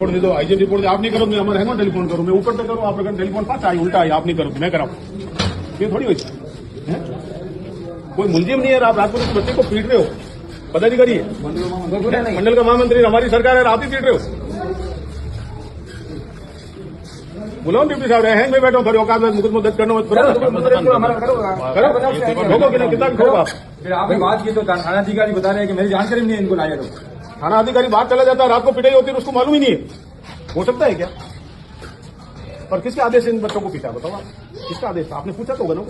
Report दे दो, IG report दे, आप नहीं करो मैं हमारे हैंगो टेलीफोन करूँ, मैं ऊपर तक करूँ, आप अगर टेलीफोन पास आई उल्टा है, आप नहीं करो तो मैं कराऊँ, ये थोड़ी होती है। कोई मुलजिम नहीं है, आप रात को बच्चे को पीट रहे हो, पदाधिकारी है, मंडल का महामंत्री हमारी सरकार है, आप ही पीट रहे हो। बुलाओ डिप्टी साहब, हैंग में बैठो, थोड़ी औकात में मुकदमा दर्ज करना करो, कितना भी आप। फिर आपने बात की तो थाना अधिकारी बता रहे हैं कि मेरी जानकारी नहीं है इनको लाया तो। थाना अधिकारी बाहर चला जाता है, रात को पिटाई होती है, उसको मालूम ही नहीं है, हो सकता है क्या? और किसके आदेश से इन बच्चों को पीटा, बताओ आप, किसका आदेश? आपने पूछा तो होगा ना,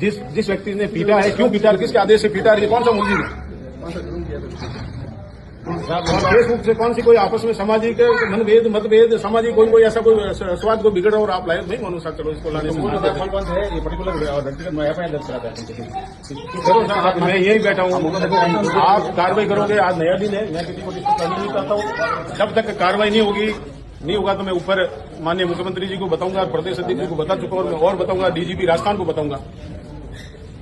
जिस व्यक्ति ने पीटा है क्यों पीटा, किसके आदेश से पीटा है, कौन सा मुलजिम है? फेसबुक से कौन सी कोई आपस में सामाजिक मतभेद सामाजिक कोई ऐसा कोई स्वाद को बिगड़ और आप लायक नहीं मानो सर, चलो इसको लाने से ये पर्टिकुलर करो सर, मैं यही बैठा हूँ, आप कार्रवाई करोगे। आज नया दिन है, मैं किसी को डिस्कस करना नहीं चाहता हूँ, जब तक कार्रवाई नहीं होगा तो मैं ऊपर माननीय मुख्यमंत्री जी को बताऊंगा, प्रदेश अध्यक्ष जी को बता चुका और मैं और बताऊंगा, डीजीपी राजस्थान को बताऊंगा।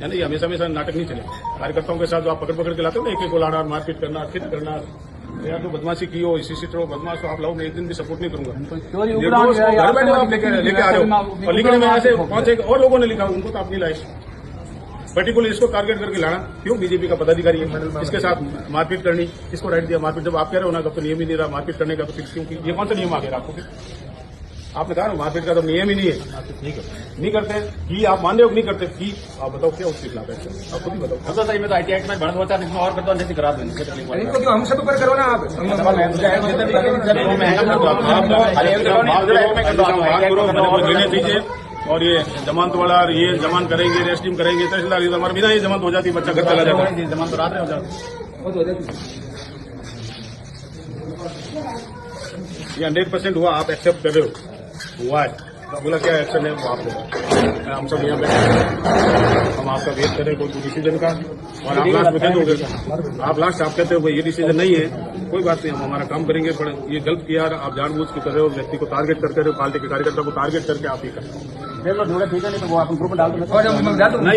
यानी हमेशा नाटक नहीं चले। कार्यकर्ताओं के साथ जो आप पकड़ के लाते हो ना, एक को लाना, मारपीट करना, खित करना, या तो बदमाशी की हो, इसी से बदमाश तो आप लाओ, मैं एक दिन भी सपोर्ट नहीं करूंगा। घर बैठे आप लेके आ रहे हो, और लिखने में ऐसे 5-6 और लोगों ने लिखा, उनको तो आप नहीं लाए। पर्टिकुलर इसको टारगेट करके लाना क्यों? बीजेपी का पदाधिकारी है, इसके साथ मारपीट करनी, इसको राइट दिया मारपीट। जब आप कह रहे हो ना, तब तो नियम ही नहीं रहा मारपीट करने का, तो फिर क्यों? ये कौन सा नियम आ गया आपको? आपने कहा मारपीट का तो नियम ही नहीं है, नहीं करते कि आप मान रहे हो नहीं करते कि आप बताओ क्या उसके खिलाफ है, आप खुद ही बताओ। तो सही में तो आईटी एक्ट में बढ़ होता है, और करता नहीं करा दो इनको, क्यों हमसे तो पर करो ना आप। दीजिए और ये जमानत वाला ये जमान करेंगे, रेस्टिंग करेंगे, तहसीलदार हमारे बिना ये जमानत हो जाती है, बच्चा घर चला जाता है, जमानत तो रात में हो जाती है। 100% हुआ, आप एक्सेप्ट कर रहे हो, हुआ है, बोला क्या एक्शन है वो आप हम सब यहाँ बैठे, हम आपका वेट करें कोई डिसीजन का, और आप लास्ट में कह दोगे, आप लास्ट आप कहते हो ये डिसीजन नहीं है, कोई बात नहीं, हम हमारा काम करेंगे। पर ये गलत किया, आप जानबूझ के कर रहे हो, व्यक्ति को टारगेट करके रहे हो, पार्टी के कार्यकर्ता को टारगेट करके आप ही कर नहीं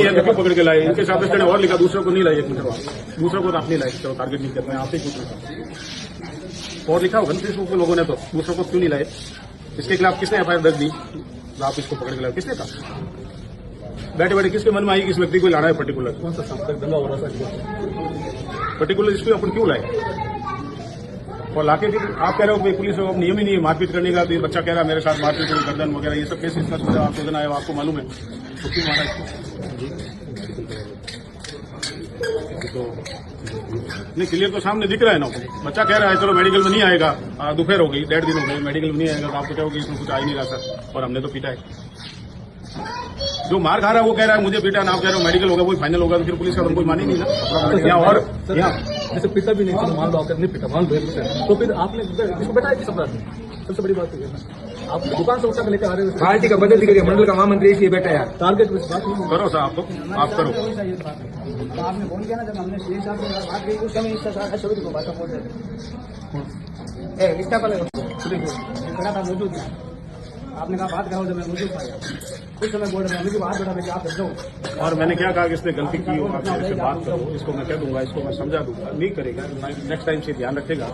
है तो क्यों पकड़ के लाए? इनके साथ और लिखा, दूसरों को नहीं लाइए, दूसरों को तो आप नहीं लाए, चलो टारगेट नहीं करते हैं, आप ही कुछ और लिखा होगा फेसबुक पे लोगों ने, तो दूसरों को क्यों नहीं लाए? इसके खिलाफ किसने एफआईआर दर्ज दी? आप इसको पकड़ के लाए, किसने कहा? बैठे बैठे किसके मन में आई कि इस व्यक्ति को लाना है पर्टिकुलर? कौन सा दंगा हो रहा था पर्टिकुलर, इसको अपन क्यों लाए? और लाके फिर आप कह रहे हो कि पुलिस को नियम ही नहीं है मारपीट करने का, तो ये बच्चा कह रहा है मेरे साथ मारपीट गर्दन वगैरह ये सब केस आप सोचना है, आपको मालूम है, तो क्यों मारा इसको? नहीं, क्लियर तो सामने दिख रहा है ना, बच्चा कह रहा है चलो मेडिकल में नहीं आएगा, दोपहर हो गई, 1.5 दिन हो गए, मेडिकल में नहीं आएगा, तो आपको क्या होगी इसमें कुछ आ ही नहीं रहा सर, और हमने तो पीटा है। जो मार खा रहा है वो कह रहा है मुझे पीटा, ना आप कह रहे हो मेडिकल होगा, वही फाइनल होगा, तो फिर पुलिस का तो कोई मानी नहीं ना। यहाँ और जैसे पिता भी नहीं, तो मान लो आपने नहीं पिटा, मान लो, तो फिर आपने इसको बैठाया किस अपराध में? सबसे बड़ी बात है आप दुकान से उठा के लेकर आ रहे हो, पार्टी का बदल करिए, मंडल का महामंत्री इसलिए बैठा है, टारगेट इस बात नहीं करो साहब, तो आप करो। आपने फोन किया ना, जब हमने सीएम साहब से बात की उस समय इसका सभी को बात बोल रहे थे, रिश्ता पहले खड़ा था, मौजूद था, आपने कहा बात करो, जब मैं मौजूद था उस समय बोल रहे हैं, मुझे बात बता कि आप दो। और मैंने क्या कहा कि इसने गलती की हो, आप इससे बात करो, इसको मैं कह दूंगा, इसको मैं समझा दूंगा, नहीं करेगा, नेक्स्ट टाइम से ध्यान रखेगा।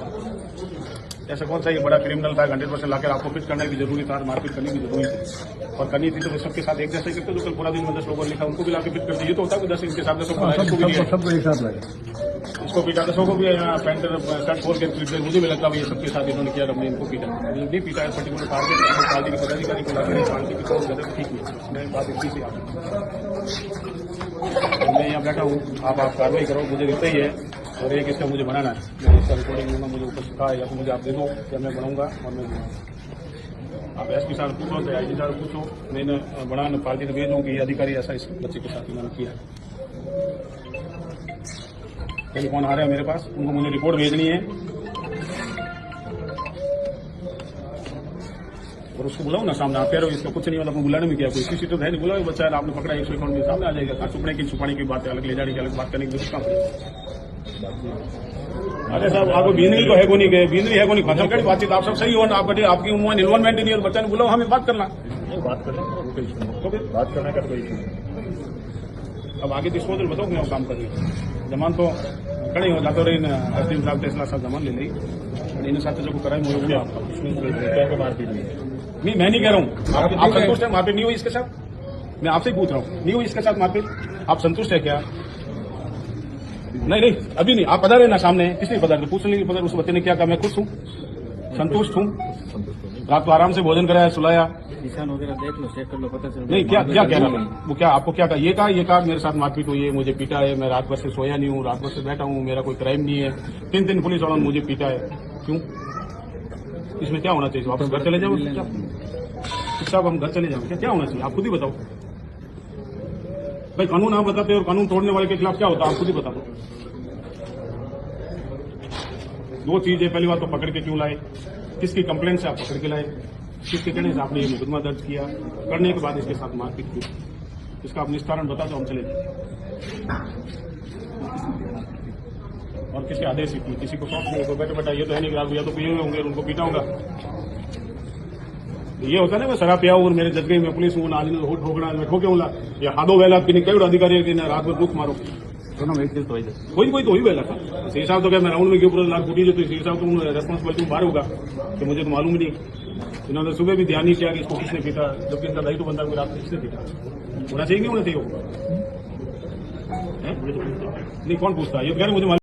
ऐसा कौन सा ये बड़ा क्रिमिनल था 100% लाकर आपको फिट करने की जरूरी था, मारपीट करने की जरूरी थी, और करनी थी तो वो सबके साथ एक जैसे करते, जो कल पूरा दिन 10 लोगों ने लिखा उनको भी लाके फिट करते, ये तो होता है 10 इनके साथ 10 सबको एक साथ लगे, इसको पीटा, 10 को भी पैंट शर्ट खोल के मुझे भी लगता है ये सबके साथ इन्होंने किया, हमने इनको पीटा, नहीं पीटा है पर्टिकुलर टारगेट पार्टी के पदाधिकारी को लाकर पार्टी की बहुत ज्यादा ठीक है, मैं बात इसी से मैं यहाँ बैठा हूँ, आप कार्रवाई करो, मुझे दिखता ही है, और एक इसका मुझे बनाना है, मैं इसका रिकॉर्डिंग लूंगा, मुझे ऊपर सिखा या तो मुझे आप दे दो या मैं बनाऊंगा, और मैं आप एसपी साहब पूछो तो आईजी साहब पूछो, मैंने बनाना पार्टी को भेजूँ कि ये अधिकारी ऐसा इस बच्चे के साथ इन्होंने किया। टेलीफोन आ रहे हैं मेरे पास, उनको मुझे रिपोर्ट भेजनी है, और उसको बुलाओ ना सामने, आप कह रहे हो इसको कुछ नहीं मतलब बुलाने में क्या कोई सीसीटीवी है नहीं, बुलाओ बच्चा है, आपने पकड़ा 100 अकाउंट में सामने आ जाएगा, कहाँ छुपने की बात है, अलग ले जाने की अलग बात करने की जरूरत कहाँ? अरे साहब आपको बींदरी तो है को नहीं गए, बींदरी है को नहीं खत्म करी बातचीत, आप सब सही हो ना, आपकी उम्र इन्वॉल्वमेंट नहीं है, बच्चा ने बुलाओ, हमें बात करना, बात करें तो फिर बात करने का कोई इशू। अब आगे डिस्पोजल बताओ क्यों काम करिए, जमान तो खड़े हो जाते रहे, 10 दिन साल फैसला सब जमान ले ली। इन साथ जो कराए मुझे बोले आपका उसमें मारपीट नहीं, मैं नहीं कह रहा हूँ। आप संतुष्ट है मारपीट नहीं हुई इसके साथ? मैं आपसे ही पूछ रहा हूँ, नहीं हुई इसके साथ मारपीट? आप संतुष्ट है क्या? नहीं, अभी नहीं। आप पधारे ना सामने, किसने पधारे? पूछ लीजिए पधार उस बच्चे ने क्या कहा। मैं खुश हूँ, संतुष्ट हूँ। रात को आराम से भोजन कराया, सुलाया। निशान वगैरह देख लो, चेक कर लो, पता चल नहीं, क्या क्या कह रहा था वो? क्या आपको क्या कहा? ये कहा मेरे साथ मारपीट हुई है, मुझे पीटा है, मैं रात भर से सोया नहीं हूँ, रात भर से बैठा हूँ, मेरा कोई क्राइम नहीं है, 3 पुलिस वालों ने मुझे पीटा है। क्यों? इसमें क्या होना चाहिए? वापस घर चले जाओ चुपचाप, हम घर चले जाओ। क्या होना चाहिए? आप खुद ही बताओ भाई। कानून आप बताते और कानून तोड़ने वाले के खिलाफ क्या होता है? आप खुद ही बता दो। 2 चीजें, पहली बात तो पकड़ के क्यों लाए, किसकी कंप्लेंट से आप पकड़ के लाए, किसके कहने से आपने ये मुकदमा दर्ज किया, करने के बाद इसके साथ मारपीट की, इसका आप निस्तारण बता दो, हम चले जाए। और किसके आदेश से की? किसी को सौंप नहीं, बैठे बैठा ये तो है नहीं कि या तो पिए हुए होंगे उनको पीटा होगा। ये होता है ना, मैं शराब पिया हूं और मेरे जजगे में पुलिस हूं, आज हो ठोकना मैं ठोके होला, ये हादो वेला पिने कई अधिकारी रात में दुख मारो कोई तो ही वेला था। इस हिसाब तो क्या मैं राउंड में क्यों पूरा लाख फूटी जो, तो इस हिसाब तो रेस्पॉन्सिबिलिटी बाहर होगा कि मुझे तो मालूम ही नहीं। इन्होंने सुबह भी ध्यान नहीं किया कि इसको किसने पीटा, जबकि इनका दायित्व बनता है रात में किसने पीटा। होना चाहिए नहीं होना चाहिए? नहीं, कौन पूछता है? ये कह रहे मुझे